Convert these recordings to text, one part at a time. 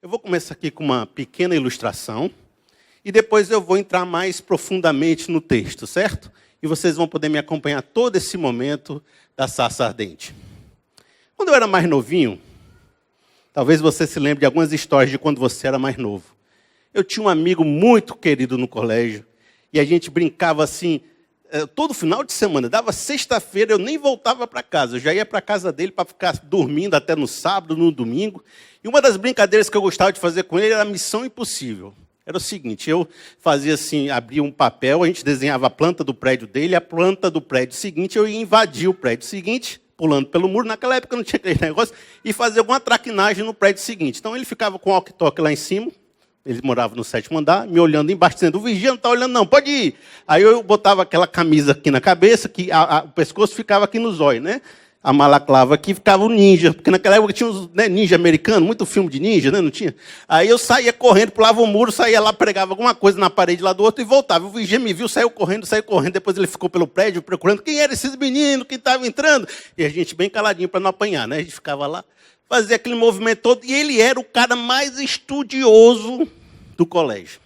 Eu vou começar aqui com uma pequena ilustração e depois eu vou entrar mais profundamente no texto, certo? E vocês vão poder me acompanhar todo esse momento da sarça ardente. Quando eu era mais novinho, talvez você se lembre de algumas histórias de quando você era mais novo. Eu tinha um amigo muito querido no colégio e a gente brincava assim, todo final de semana, dava sexta-feira, eu nem voltava para casa, eu já ia para a casa dele para ficar dormindo até no sábado, no domingo. E uma das brincadeiras que eu gostava de fazer com ele era a Missão Impossível. Era o seguinte, eu fazia assim, abria um papel, a gente desenhava a planta do prédio dele, a planta do prédio seguinte, eu ia invadir o prédio seguinte, pulando pelo muro, naquela época não tinha aquele negócio, e fazer alguma traquinagem no prédio seguinte. Então ele ficava com o walkie-talkie lá em cima, ele morava no 7º andar, me olhando embaixo, dizendo, o vigia não está olhando não, pode ir. Aí eu botava aquela camisa aqui na cabeça, que o pescoço ficava aqui no zóio, né? A malaclava aqui, ficava o ninja, porque naquela época tinha uns ninja americano, muito filme de ninja, né? Não tinha? Aí eu saía correndo, pulava o muro, saía lá, pregava alguma coisa na parede lá do outro e voltava. O vigia me viu, saiu correndo, depois ele ficou pelo prédio procurando quem eram esses meninos que estavam entrando. E a gente bem caladinho para não apanhar, né? A gente ficava lá, fazia aquele movimento todo, e ele era o cara mais estudioso do colégio.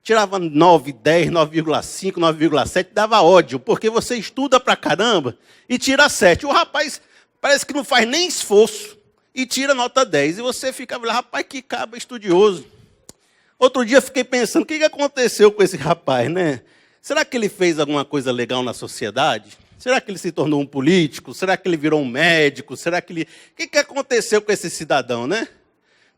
Tirava 9, 10, 9,5, 9,7, dava ódio, porque você estuda pra caramba e tira 7. O rapaz parece que não faz nem esforço e tira nota 10. E você fica, rapaz, que caba estudioso. Outro dia eu fiquei pensando, o que aconteceu com esse rapaz, né? Será que ele fez alguma coisa legal na sociedade? Será que ele se tornou um político? Será que ele virou um médico? Será que ele... O que aconteceu com esse cidadão, né?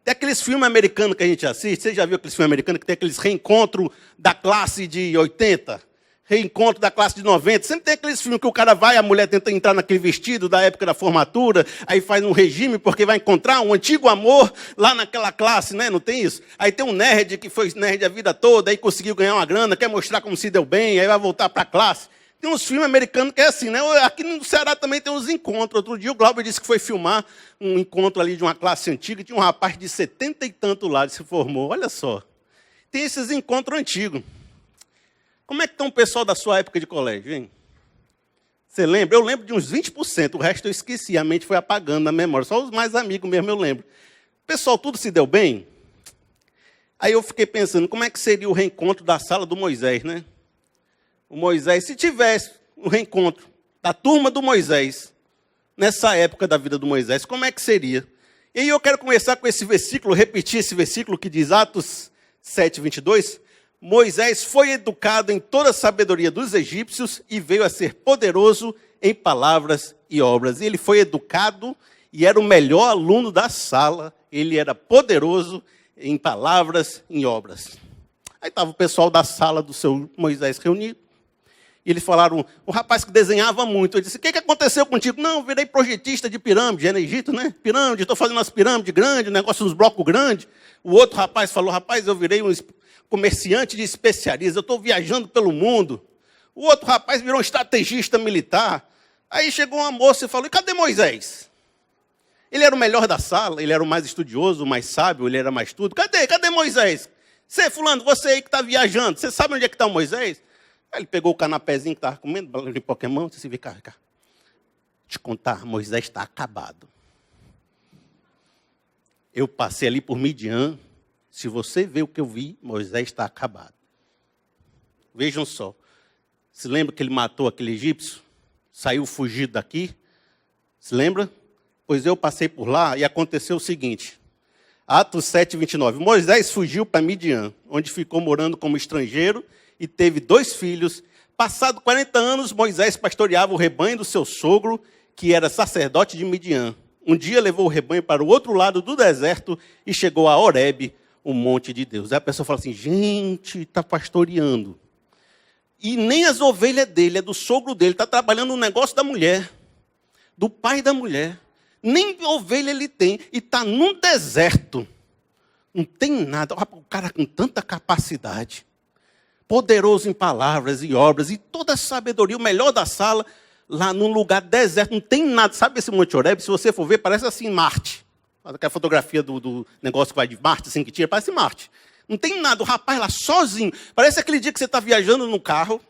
Tem aqueles filmes americanos que a gente assiste, você já viu aqueles filmes americanos que tem aqueles reencontros da classe de 80, reencontro da classe de 90, sempre tem aqueles filmes que o cara vai, a mulher tenta entrar naquele vestido da época da formatura, aí faz um regime porque vai encontrar um antigo amor lá naquela classe, né? Não tem isso? Aí tem um nerd que foi nerd a vida toda, aí conseguiu ganhar uma grana, quer mostrar como se deu bem, aí vai voltar para a classe. Tem uns filmes americanos que é assim, né? Aqui no Ceará também tem uns encontros. Outro dia o Glauber disse que foi filmar um encontro ali de uma classe antiga, e tinha um rapaz de 70 e tanto lá que se formou. Olha só. Tem esses encontros antigos. Como é que está o pessoal da sua época de colégio, hein? Você lembra? Eu lembro de uns 20%, o resto eu esqueci, a mente foi apagando na memória. Só os mais amigos mesmo eu lembro. O pessoal tudo se deu bem? Aí eu fiquei pensando, como é que seria o reencontro da sala do Moisés, né? O Moisés, se tivesse um reencontro da turma do Moisés, nessa época da vida do Moisés, como é que seria? E aí eu quero começar com esse versículo, repetir esse versículo que diz, Atos 7, 22, Moisés foi educado em toda a sabedoria dos egípcios e veio a ser poderoso em palavras e obras. E ele foi educado e era o melhor aluno da sala, ele era poderoso em palavras e em obras. Aí estava o pessoal da sala do seu Moisés reunido. E eles falaram, um rapaz que desenhava muito, ele disse, o que aconteceu contigo? Não, virei projetista de pirâmide, é no Egito, né? Pirâmide, estou fazendo umas pirâmides grandes, um negócio nos blocos grandes. O outro rapaz falou, rapaz, eu virei um comerciante de especiarias, eu estou viajando pelo mundo. O outro rapaz virou um estrategista militar. Aí chegou uma moça e falou, e cadê Moisés? Ele era o melhor da sala, ele era o mais estudioso, o mais sábio, ele era mais tudo. Cadê Moisés? Você, fulano, você aí que está viajando, você sabe onde é que está o Moisés? Aí ele pegou o canapézinho que estava comendo, bola de Pokémon, disse, vem cá. Te contar, Moisés está acabado. Eu passei ali por Midian, se você vê o que eu vi, Moisés está acabado. Vejam só, se lembra que ele matou aquele egípcio? Saiu fugido daqui? Se lembra? Pois eu passei por lá e aconteceu o seguinte, Atos 7, 29, Moisés fugiu para Midian, onde ficou morando como estrangeiro, e teve 2 filhos. Passado 40 anos, Moisés pastoreava o rebanho do seu sogro, que era sacerdote de Midian. Um dia levou o rebanho para o outro lado do deserto e chegou a Horebe, o monte de Deus. Aí a pessoa fala assim, gente, está pastoreando. E nem as ovelhas dele, é do sogro dele, está trabalhando no negócio da mulher, do pai da mulher. Nem ovelha ele tem e está num deserto. Não tem nada. O cara com tanta capacidade. Poderoso em palavras e obras, e toda a sabedoria, o melhor da sala, lá num lugar deserto, não tem nada. Sabe esse Monte Horebe? Se você for ver, parece assim Marte. Aquela fotografia do negócio que vai de Marte, assim, que tira, parece Marte. Não tem nada, o rapaz lá sozinho. Parece aquele dia que você está viajando no carro,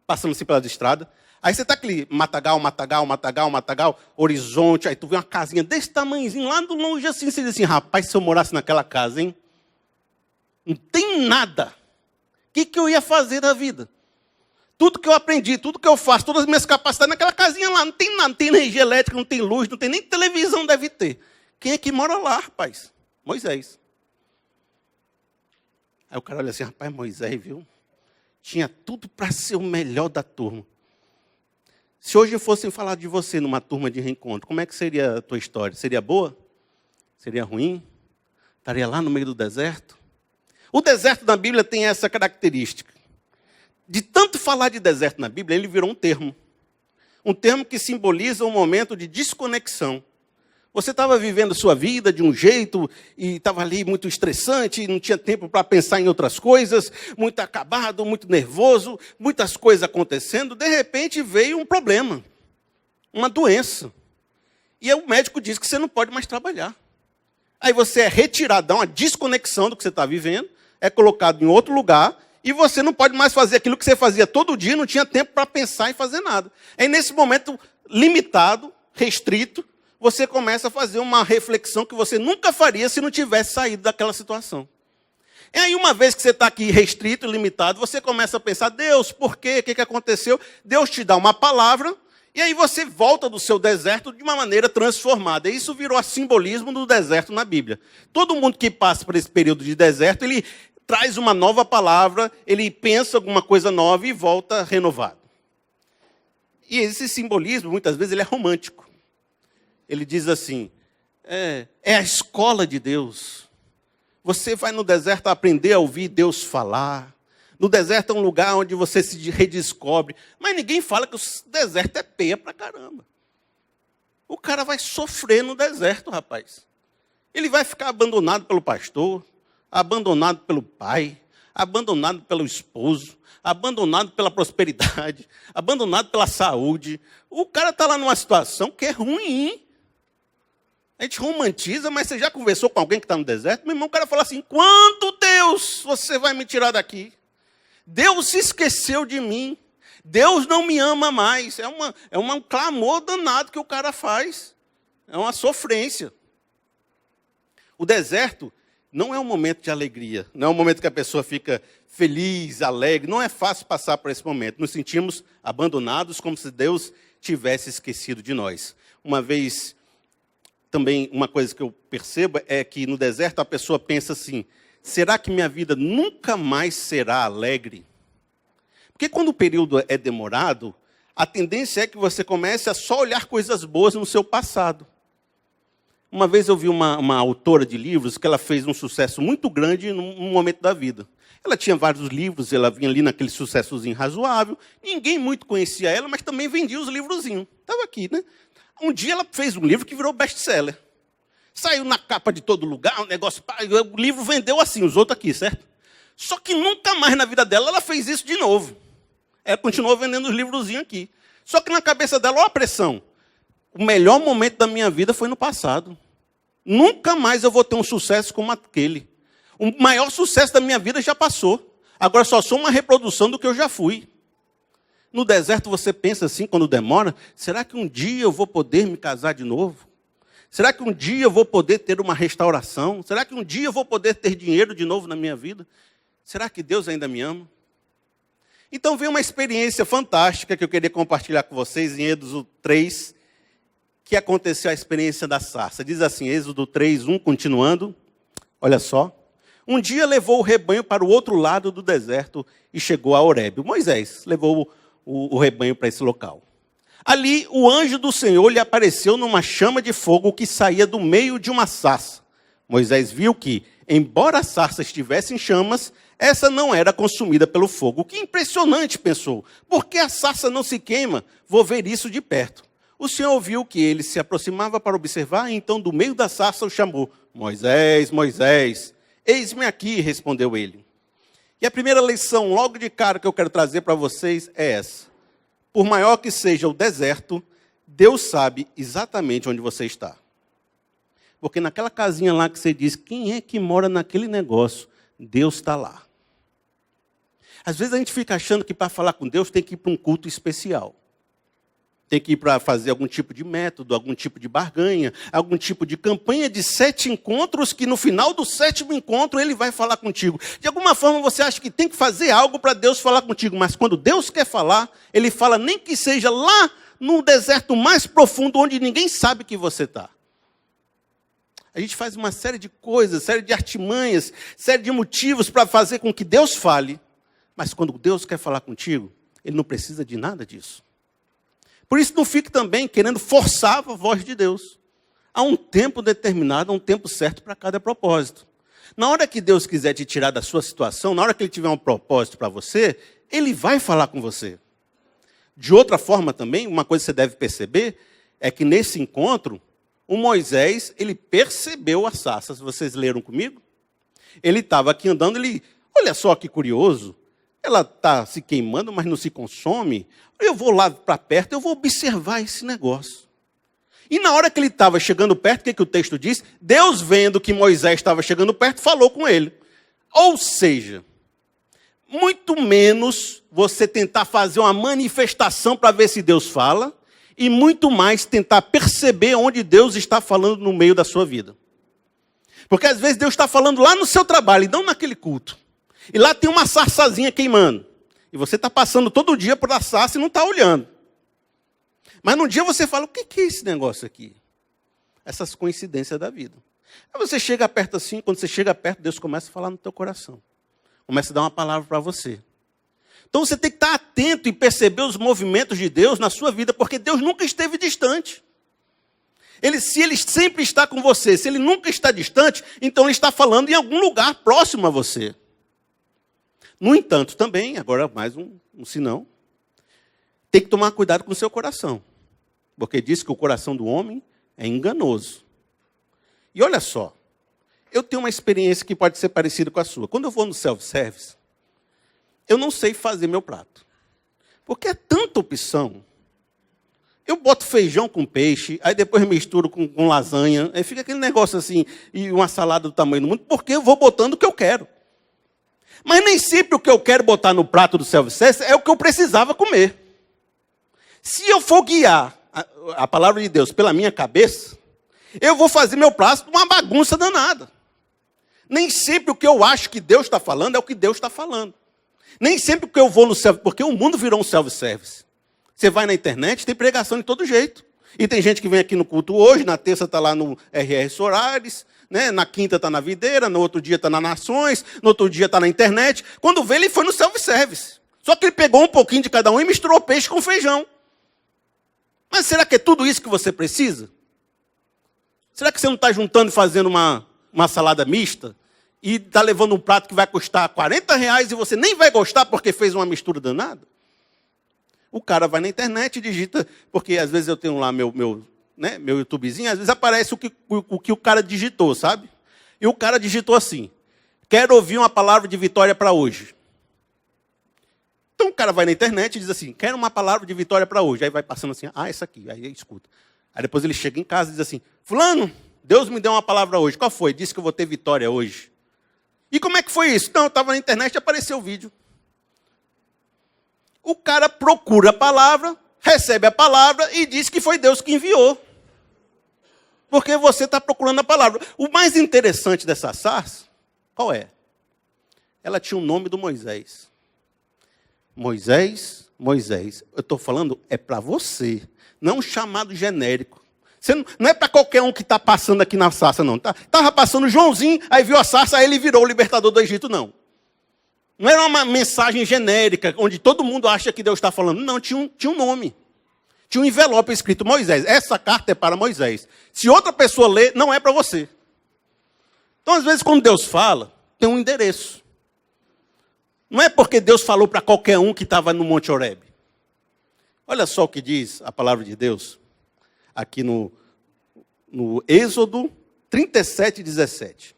passando assim pelas estradas, Aí você está aqui, matagal, matagal, matagal, matagal, horizonte, aí tu vê uma casinha desse tamanhozinho, lá do longe assim, você diz assim, rapaz, se eu morasse naquela casa, hein? Não tem nada. O que eu ia fazer da vida? Tudo que eu aprendi, tudo que eu faço, todas as minhas capacidades, naquela casinha lá, não tem nada, não tem energia elétrica, não tem luz, não tem nem televisão, deve ter. Quem é que mora lá, rapaz? Moisés. Aí o cara olha assim, rapaz, Moisés, viu? Tinha tudo para ser o melhor da turma. Se hoje fossem falar de você numa turma de reencontro, como é que seria a tua história? Seria boa? Seria ruim? Estaria lá no meio do deserto? O deserto na Bíblia tem essa característica. De tanto falar de deserto na Bíblia, ele virou um termo. Um termo que simboliza um momento de desconexão. Você estava vivendo sua vida de um jeito e estava ali muito estressante, e não tinha tempo para pensar em outras coisas, muito acabado, muito nervoso, muitas coisas acontecendo. De repente veio um problema, uma doença. E aí o médico diz que você não pode mais trabalhar. Aí você é retirado, dá uma desconexão do que você está vivendo, é colocado em outro lugar e você não pode mais fazer aquilo que você fazia todo dia, não tinha tempo para pensar em fazer nada. Aí nesse momento limitado, restrito, você começa a fazer uma reflexão que você nunca faria se não tivesse saído daquela situação. E aí, uma vez que você está aqui restrito, limitado, você começa a pensar, Deus, por quê? O que aconteceu? Deus te dá uma palavra, e aí você volta do seu deserto de uma maneira transformada. E isso virou a simbolismo do deserto na Bíblia. Todo mundo que passa por esse período de deserto, ele traz uma nova palavra, ele pensa alguma coisa nova e volta renovado. E esse simbolismo, muitas vezes, ele é romântico. Ele diz assim, é a escola de Deus. Você vai no deserto aprender a ouvir Deus falar. No deserto é um lugar onde você se redescobre. Mas ninguém fala que o deserto é peia pra caramba. O cara vai sofrer no deserto, rapaz. Ele vai ficar abandonado pelo pastor, abandonado pelo pai, abandonado pelo esposo, abandonado pela prosperidade, abandonado pela saúde. O cara está lá numa situação que é ruim. A gente romantiza, mas você já conversou com alguém que está no deserto? Meu irmão, o cara fala assim, quanto Deus você vai me tirar daqui? Deus se esqueceu de mim. Deus não me ama mais. É um clamor danado que o cara faz. É uma sofrência. O deserto não é um momento de alegria. Não é um momento que a pessoa fica feliz, alegre. Não é fácil passar por esse momento. Nos sentimos abandonados, como se Deus tivesse esquecido de nós. Uma vez... Também uma coisa que eu percebo é que no deserto a pessoa pensa assim, será que minha vida nunca mais será alegre? Porque quando o período é demorado, a tendência é que você comece a só olhar coisas boas no seu passado. Uma vez eu vi uma autora de livros que ela fez um sucesso muito grande num momento da vida. Ela tinha vários livros, ela vinha ali naquele sucessozinho razoável, ninguém muito conhecia ela, mas também vendia os livrozinhos. Estava aqui, né? Um dia ela fez um livro que virou best-seller. Saiu na capa de todo lugar, um negócio... O livro vendeu assim, os outros aqui, certo? Só que nunca mais na vida dela ela fez isso de novo. Ela continuou vendendo os livrozinhos aqui. Só que na cabeça dela, olha a pressão. O melhor momento da minha vida foi no passado. Nunca mais eu vou ter um sucesso como aquele. O maior sucesso da minha vida já passou. Agora só sou uma reprodução do que eu já fui. No deserto você pensa assim, quando demora, será que um dia eu vou poder me casar de novo? Será que um dia eu vou poder ter uma restauração? Será que um dia eu vou poder ter dinheiro de novo na minha vida? Será que Deus ainda me ama? Então veio uma experiência fantástica que eu queria compartilhar com vocês em Êxodo 3, que aconteceu a experiência da sarça. Diz assim, Êxodo 3, 1, continuando, olha só. Um dia levou o rebanho para o outro lado do deserto e chegou a Horebe. Moisés levou o rebanho para esse local. Ali, o anjo do Senhor lhe apareceu numa chama de fogo que saía do meio de uma sarça. Moisés viu que, embora a sarça estivesse em chamas, essa não era consumida pelo fogo. Que impressionante, pensou. Por que a sarça não se queima? Vou ver isso de perto. O Senhor viu que ele se aproximava para observar, e então do meio da sarça o chamou. Moisés, Moisés, eis-me aqui, respondeu ele. E a primeira lição, logo de cara, que eu quero trazer para vocês é essa. Por maior que seja o deserto, Deus sabe exatamente onde você está. Porque naquela casinha lá que você diz, quem é que mora naquele negócio? Deus está lá. Às vezes a gente fica achando que para falar com Deus tem que ir para um culto especial. Tem que ir para fazer algum tipo de método, algum tipo de barganha, algum tipo de campanha de 7 encontros, que no final do 7º encontro ele vai falar contigo. De alguma forma você acha que tem que fazer algo para Deus falar contigo, mas quando Deus quer falar, ele fala nem que seja lá no deserto mais profundo, onde ninguém sabe que você está. A gente faz uma série de coisas, série de artimanhas, série de motivos para fazer com que Deus fale, mas quando Deus quer falar contigo, ele não precisa de nada disso. Por isso não fique também querendo forçar a voz de Deus. Há um tempo determinado, há um tempo certo para cada propósito. Na hora que Deus quiser te tirar da sua situação, na hora que Ele tiver um propósito para você, Ele vai falar com você. De outra forma também, uma coisa que você deve perceber, é que nesse encontro, o Moisés, ele percebeu a sarça. Vocês leram comigo? Ele estava aqui andando, olha só que curioso, ela está se queimando, mas não se consome. Eu vou lá para perto, eu vou observar esse negócio. E na hora que ele estava chegando perto, o que o texto diz? Deus, vendo que Moisés estava chegando perto, falou com ele. Ou seja, muito menos você tentar fazer uma manifestação para ver se Deus fala, e muito mais tentar perceber onde Deus está falando no meio da sua vida. Porque às vezes Deus está falando lá no seu trabalho, e não naquele culto. E lá tem uma sarçazinha queimando. E você está passando todo dia por a sarça e não está olhando. Mas num dia você fala, o que é esse negócio aqui? Essas coincidências da vida. Aí você chega perto assim, quando você chega perto, Deus começa a falar no teu coração. Começa a dar uma palavra para você. Então você tem que estar atento e perceber os movimentos de Deus na sua vida, porque Deus nunca esteve distante. Se Ele sempre está com você, se Ele nunca está distante, então Ele está falando em algum lugar próximo a você. No entanto, também, agora mais um senão, tem que tomar cuidado com o seu coração. Porque diz que o coração do homem é enganoso. E olha só, eu tenho uma experiência que pode ser parecida com a sua. Quando eu vou no self-service, eu não sei fazer meu prato. Porque é tanta opção. Eu boto feijão com peixe, aí depois misturo com lasanha, aí fica aquele negócio assim, e uma salada do tamanho do mundo, porque eu vou botando o que eu quero. Mas nem sempre o que eu quero botar no prato do self-service é o que eu precisava comer. Se eu for guiar a palavra de Deus pela minha cabeça, eu vou fazer meu prato uma bagunça danada. Nem sempre o que eu acho que Deus está falando é o que Deus está falando. Nem sempre o que eu vou no self-service, porque o mundo virou um self-service. Você vai na internet, tem pregação de todo jeito. E tem gente que vem aqui no culto hoje, na terça está lá no R.R. Soares, né? Na quinta está na Videira, no outro dia está na Nações, no outro dia está na internet. Quando vê, ele foi no self-service. Só que ele pegou um pouquinho de cada um e misturou peixe com feijão. Mas será que é tudo isso que você precisa? Será que você não está juntando e fazendo uma salada mista e está levando um prato que vai custar R$40 e você nem vai gostar porque fez uma mistura danada? O cara vai na internet e digita, porque às vezes eu tenho lá meu YouTubezinho, às vezes aparece o que o cara digitou, sabe? E o cara digitou assim, quero ouvir uma palavra de vitória para hoje. Então o cara vai na internet e diz assim, quero uma palavra de vitória para hoje. Aí vai passando assim, essa aqui, aí escuta. Aí depois ele chega em casa e diz assim, fulano, Deus me deu uma palavra hoje. Qual foi? Disse que eu vou ter vitória hoje. E como é que foi isso? Não, eu estava na internet e apareceu o vídeo. O cara procura a palavra, recebe a palavra e diz que foi Deus que enviou. Porque você está procurando a palavra. O mais interessante dessa sarça, qual é? Ela tinha o nome do Moisés. Moisés, Moisés. Eu estou falando, é para você. Não um chamado genérico. Não é para qualquer um que está passando aqui na sarça, não. Estava passando Joãozinho, aí viu a sarça, aí ele virou o libertador do Egito, não. Não era uma mensagem genérica, onde todo mundo acha que Deus está falando. Não, tinha um nome. Tinha um envelope escrito Moisés. Essa carta é para Moisés. Se outra pessoa ler, não é para você. Então, às vezes, quando Deus fala, tem um endereço. Não é porque Deus falou para qualquer um que estava no Monte Horebe. Olha só o que diz a palavra de Deus, aqui no Êxodo 37:17.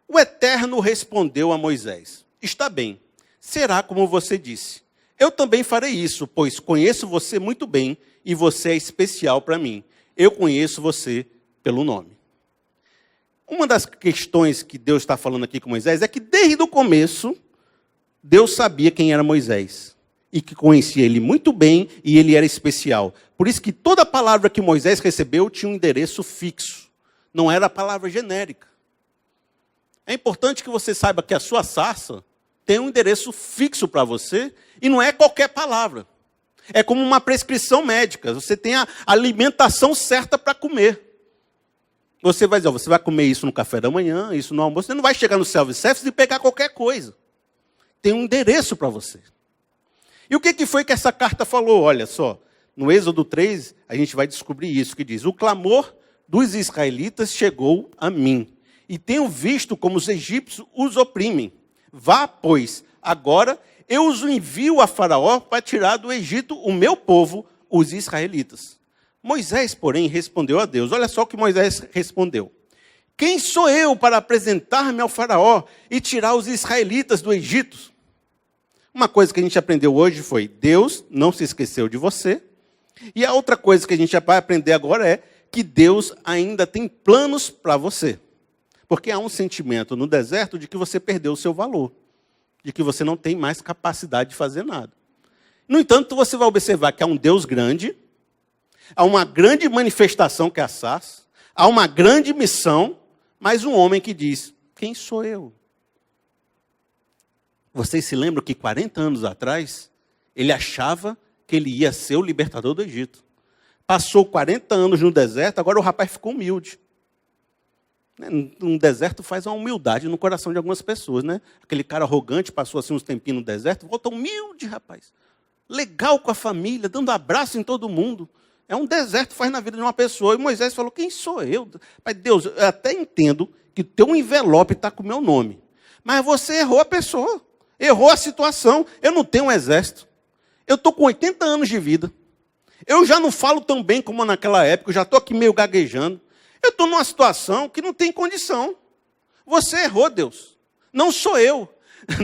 O Eterno respondeu a Moisés, está bem, será como você disse. Eu também farei isso, pois conheço você muito bem e você é especial para mim. Eu conheço você pelo nome. Uma das questões que Deus está falando aqui com Moisés é que desde o começo, Deus sabia quem era Moisés. e que conhecia ele muito bem, e ele era especial. Por isso que toda palavra que Moisés recebeu tinha um endereço fixo. Não era a palavra genérica. É importante que você saiba que a sua sarça tem um endereço fixo para você, e não é qualquer palavra. É como uma prescrição médica. Você tem a alimentação certa para comer. Você vai dizer, você vai comer isso no café da manhã, isso no almoço. Você não vai chegar no self-service e pegar qualquer coisa. Tem um endereço para você. E o que foi que essa carta falou? Olha só, no Êxodo 3, a gente vai descobrir isso, que diz, o clamor dos israelitas chegou a mim, e tenho visto como os egípcios os oprimem. Vá, pois, agora eu os envio a Faraó para tirar do Egito o meu povo, os israelitas. Moisés, porém, respondeu a Deus. Olha só o que Moisés respondeu. Quem sou eu para apresentar-me ao Faraó e tirar os israelitas do Egito? Uma coisa que a gente aprendeu hoje foi, Deus não se esqueceu de você. E a outra coisa que a gente vai aprender agora é que Deus ainda tem planos para você. Porque há um sentimento no deserto de que você perdeu o seu valor. De que você não tem mais capacidade de fazer nada. No entanto, você vai observar que há um Deus grande, há uma grande manifestação que é a sarça, há uma grande missão, mas um homem que diz, quem sou eu? Vocês se lembram que 40 anos atrás, ele achava que ele ia ser o libertador do Egito. Passou 40 anos no deserto, agora o rapaz ficou humilde. Um deserto faz uma humildade no coração de algumas pessoas, né? Aquele cara arrogante passou assim uns tempinhos no deserto, volta humilde, rapaz. Legal com a família, dando abraço em todo mundo. É um deserto faz na vida de uma pessoa. E Moisés falou, quem sou eu? Pai, Deus, eu até entendo que teu envelope está com o meu nome. Mas você errou a pessoa. Errou a situação. Eu não tenho um exército. Eu estou com 80 anos de vida. Eu já não falo tão bem como naquela época. Eu já estou aqui meio gaguejando. Eu estou numa situação que não tem condição. Você errou, Deus. Não sou eu.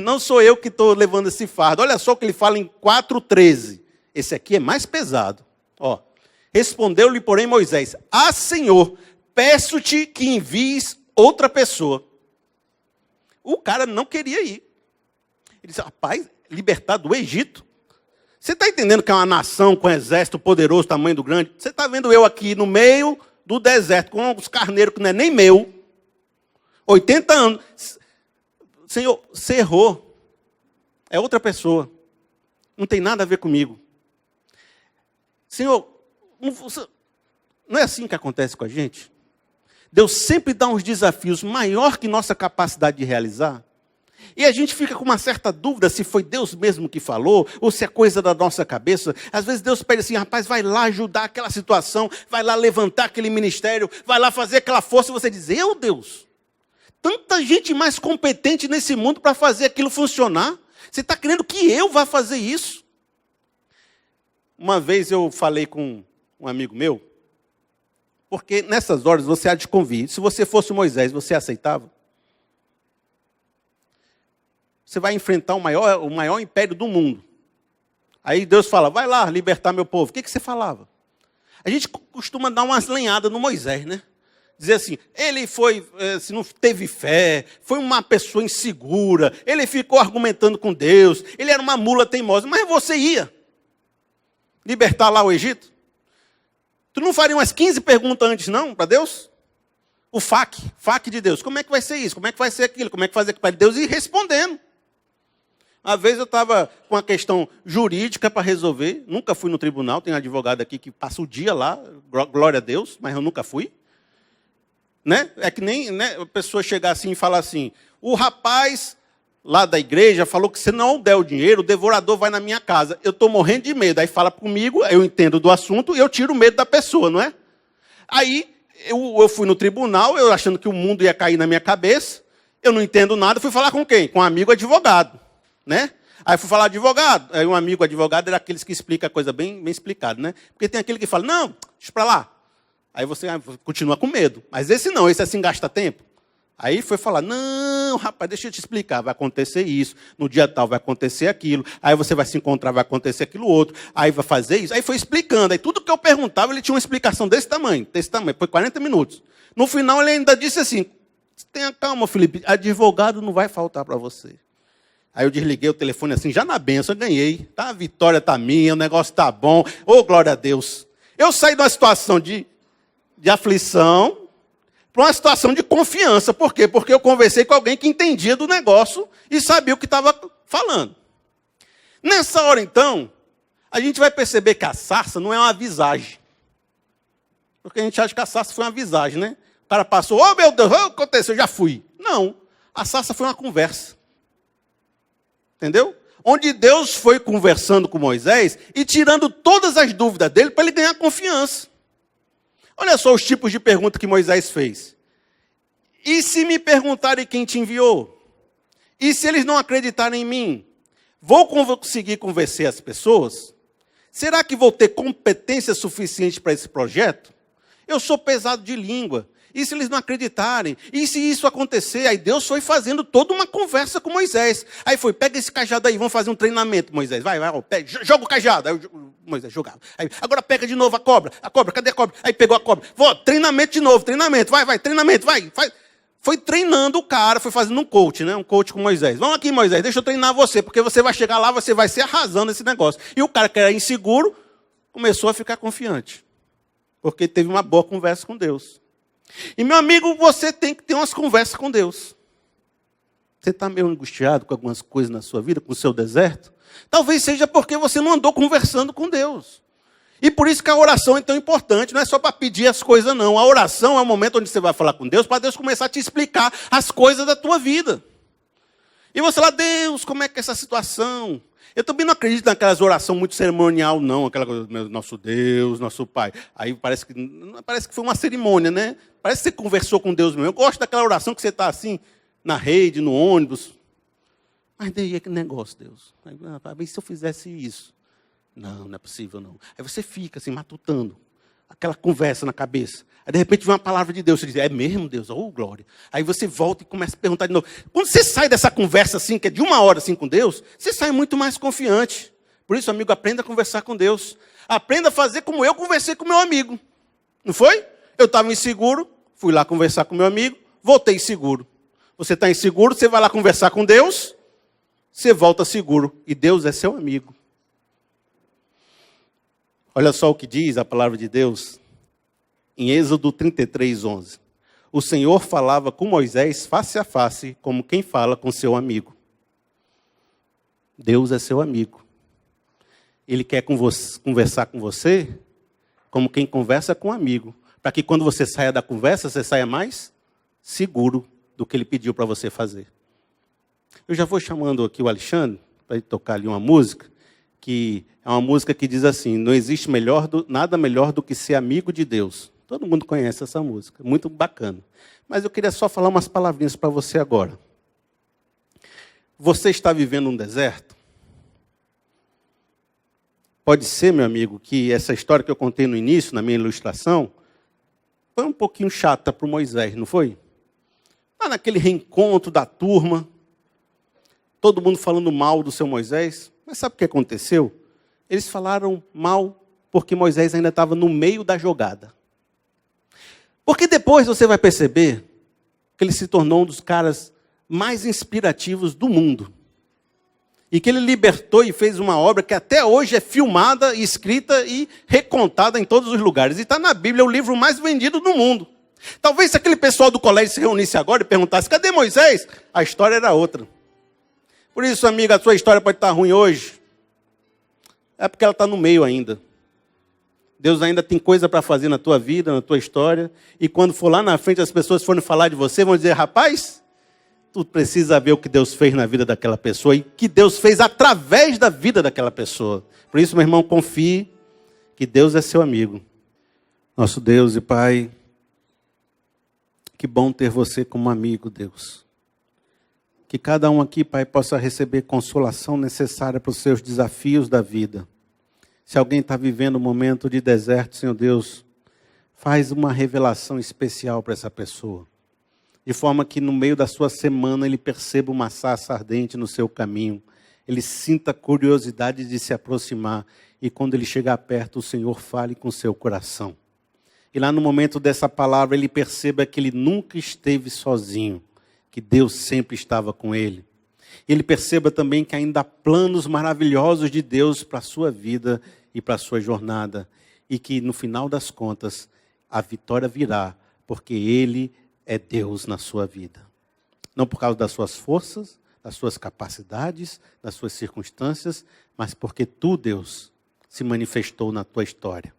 Não sou eu que estou levando esse fardo. Olha só o que ele fala em 4:13. Esse aqui é mais pesado. Ó. Respondeu-lhe, porém, Moisés, Senhor, peço-te que envies outra pessoa. O cara não queria ir. Ele disse, rapaz, libertar do Egito? Você está entendendo que é uma nação com um exército poderoso, tamanho do grande? Você está vendo eu aqui no meio do deserto, com os carneiros que não é nem meu. 80 anos. Senhor, você errou. É outra pessoa. Não tem nada a ver comigo. Senhor, não é assim que acontece com a gente? Deus sempre dá uns desafios maior que nossa capacidade de realizar. E a gente fica com uma certa dúvida se foi Deus mesmo que falou, ou se é coisa da nossa cabeça. Às vezes Deus pede assim, rapaz, vai lá ajudar aquela situação, vai lá levantar aquele ministério, vai lá fazer aquela força, e você diz, eu, Deus, tanta gente mais competente nesse mundo para fazer aquilo funcionar. Você está querendo que eu vá fazer isso? Uma vez eu falei com um amigo meu, porque nessas horas você há de convir. Se você fosse Moisés, você aceitava? Você vai enfrentar o maior império do mundo. Aí Deus fala, vai lá libertar meu povo. O que você falava? A gente costuma dar umas lenhadas no Moisés, né? Dizer assim, ele foi, se não teve fé, foi uma pessoa insegura, ele ficou argumentando com Deus, ele era uma mula teimosa, mas você ia libertar lá o Egito? Tu não faria umas 15 perguntas antes, não, para Deus? O FAQ de Deus. Como é que vai ser isso? Como é que vai ser aquilo? Como é que vai fazer aquilo? Para Deus ir respondendo. Uma vez eu estava com uma questão jurídica para resolver. Nunca fui no tribunal. Tem um advogado aqui que passa o dia lá. Glória a Deus, mas eu nunca fui. Né? É que nem, né, a pessoa chegar assim e falar assim, o rapaz lá da igreja falou que se não der o dinheiro, o devorador vai na minha casa. Eu estou morrendo de medo. Aí fala comigo, eu entendo do assunto e eu tiro o medo da pessoa, não é? Aí eu fui no tribunal, eu achando que o mundo ia cair na minha cabeça. Eu não entendo nada. Fui falar com quem? Com um amigo advogado. Né? Aí fui falar advogado. Aí um amigo advogado era aqueles que explica a coisa bem explicada, né? Porque tem aquele que fala, não, deixa para lá. Aí você continua com medo. Mas esse não, esse assim gasta tempo. Aí foi falar, não, rapaz, deixa eu te explicar, vai acontecer isso, no dia tal vai acontecer aquilo, aí você vai se encontrar, vai acontecer aquilo outro, aí vai fazer isso. Aí foi explicando, aí tudo que eu perguntava, ele tinha uma explicação desse tamanho, foi 40 minutos. No final ele ainda disse assim, tenha calma, Felipe, advogado não vai faltar para você. Aí eu desliguei o telefone assim, já na bênção, eu ganhei. Tá, a vitória tá minha, o negócio tá bom. Ô, glória a Deus. Eu saí de uma situação de aflição para uma situação de confiança. Por quê? Porque eu conversei com alguém que entendia do negócio e sabia o que estava falando. Nessa hora, então, a gente vai perceber que a sarça não é uma visagem. Porque a gente acha que a sarça foi uma visagem, né? O cara passou, oh meu Deus, o que aconteceu? Já fui. Não, a sarça foi uma conversa. Entendeu? Onde Deus foi conversando com Moisés e tirando todas as dúvidas dele para ele ganhar confiança. Olha só os tipos de pergunta que Moisés fez. E se me perguntarem quem te enviou? E se eles não acreditarem em mim? Vou conseguir convencer as pessoas? Será que vou ter competência suficiente para esse projeto? Eu sou pesado de língua. E se eles não acreditarem? E se isso acontecer? Aí Deus foi fazendo toda uma conversa com Moisés. Aí foi, pega esse cajado aí, vamos fazer um treinamento, Moisés. Vai, pega, joga o cajado. Aí Moisés jogava. Aí, agora pega de novo a cobra, cadê a cobra? Aí pegou a cobra. Treinamento de novo, treinamento, treinamento, vai. Foi treinando o cara, foi fazendo um coach, né? Um coach com Moisés. Vamos aqui, Moisés, deixa eu treinar você, porque você vai chegar lá, você vai ser arrasando esse negócio. E o cara que era inseguro, começou a ficar confiante. Porque teve uma boa conversa com Deus. E, meu amigo, você tem que ter umas conversas com Deus. Você está meio angustiado com algumas coisas na sua vida, com o seu deserto? Talvez seja porque você não andou conversando com Deus. E por isso que a oração é tão importante. Não é só para pedir as coisas, não. A oração é o momento onde você vai falar com Deus, para Deus começar a te explicar as coisas da tua vida. E você lá, Deus, como é que é essa situação? Eu também não acredito naquelas orações muito cerimonial, não. Aquela coisa, nosso Deus, nosso Pai. Aí parece que foi uma cerimônia, né? Parece que você conversou com Deus mesmo. Eu gosto daquela oração que você está assim, na rede, no ônibus. Mas daí é que negócio, Deus. Aí, se eu fizesse isso? Não é possível, não. Aí você fica assim, matutando. Aquela conversa na cabeça. Aí, de repente, vem uma palavra de Deus. Você diz, é mesmo, Deus? Oh, glória. Aí você volta e começa a perguntar de novo. Quando você sai dessa conversa assim, que é de uma hora assim com Deus, você sai muito mais confiante. Por isso, amigo, aprenda a conversar com Deus. Aprenda a fazer como eu conversei com meu amigo. Não foi? Eu estava inseguro, fui lá conversar com meu amigo, voltei seguro. Você está inseguro, você vai lá conversar com Deus, você volta seguro. E Deus é seu amigo. Olha só o que diz a palavra de Deus em Êxodo 33, 11. O Senhor falava com Moisés face a face, como quem fala com seu amigo. Deus é seu amigo. Ele quer conversar com você como quem conversa com um amigo. Para que quando você saia da conversa, você saia mais seguro do que ele pediu para você fazer. Eu já vou chamando aqui o Alexandre para ele tocar ali uma música, que é uma música que diz assim, não existe nada melhor do que ser amigo de Deus. Todo mundo conhece essa música, muito bacana. Mas eu queria só falar umas palavrinhas para você agora. Você está vivendo um deserto? Pode ser, meu amigo, que essa história que eu contei no início, na minha ilustração, foi um pouquinho chata para o Moisés, não foi? Lá naquele reencontro da turma, todo mundo falando mal do seu Moisés. Mas sabe o que aconteceu? Eles falaram mal porque Moisés ainda estava no meio da jogada. Porque depois você vai perceber que ele se tornou um dos caras mais inspirativos do mundo. E que ele libertou e fez uma obra que até hoje é filmada, escrita e recontada em todos os lugares. E está na Bíblia, é o livro mais vendido do mundo. Talvez se aquele pessoal do colégio se reunisse agora e perguntasse, cadê Moisés? A história era outra. Por isso, amiga, a sua história pode estar ruim hoje. É porque ela está no meio ainda. Deus ainda tem coisa para fazer na tua vida, na tua história. E quando for lá na frente, as pessoas forem falar de você, vão dizer, rapaz, tu precisa ver o que Deus fez na vida daquela pessoa e o que Deus fez através da vida daquela pessoa. Por isso, meu irmão, confie que Deus é seu amigo. Nosso Deus e Pai, que bom ter você como amigo, Deus. Que cada um aqui, Pai, possa receber consolação necessária para os seus desafios da vida. Se alguém está vivendo um momento de deserto, Senhor Deus, faz uma revelação especial para essa pessoa. De forma que no meio da sua semana ele perceba uma sarça ardente no seu caminho. Ele sinta curiosidade de se aproximar. E quando ele chegar perto, o Senhor fale com o seu coração. E lá no momento dessa palavra, ele perceba que ele nunca esteve sozinho. Que Deus sempre estava com ele. Ele perceba também que ainda há planos maravilhosos de Deus para a sua vida e para a sua jornada. E que no final das contas, a vitória virá, porque Ele é Deus na sua vida. Não por causa das suas forças, das suas capacidades, das suas circunstâncias, mas porque Tu, Deus, se manifestou na tua história.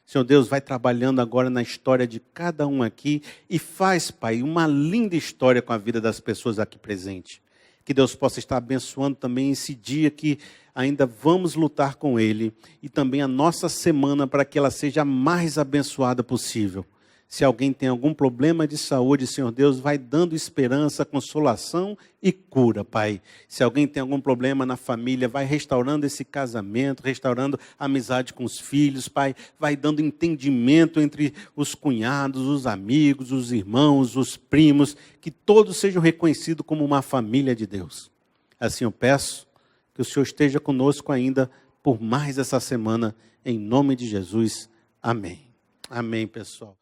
Senhor Deus, vai trabalhando agora na história de cada um aqui e faz, Pai, uma linda história com a vida das pessoas aqui presentes. Que Deus possa estar abençoando também esse dia que ainda vamos lutar com Ele e também a nossa semana para que ela seja a mais abençoada possível. Se alguém tem algum problema de saúde, Senhor Deus, vai dando esperança, consolação e cura, Pai. Se alguém tem algum problema na família, vai restaurando esse casamento, restaurando a amizade com os filhos, Pai. Vai dando entendimento entre os cunhados, os amigos, os irmãos, os primos, que todos sejam reconhecidos como uma família de Deus. Assim eu peço que o Senhor esteja conosco ainda por mais essa semana, em nome de Jesus. Amém. Amém, pessoal.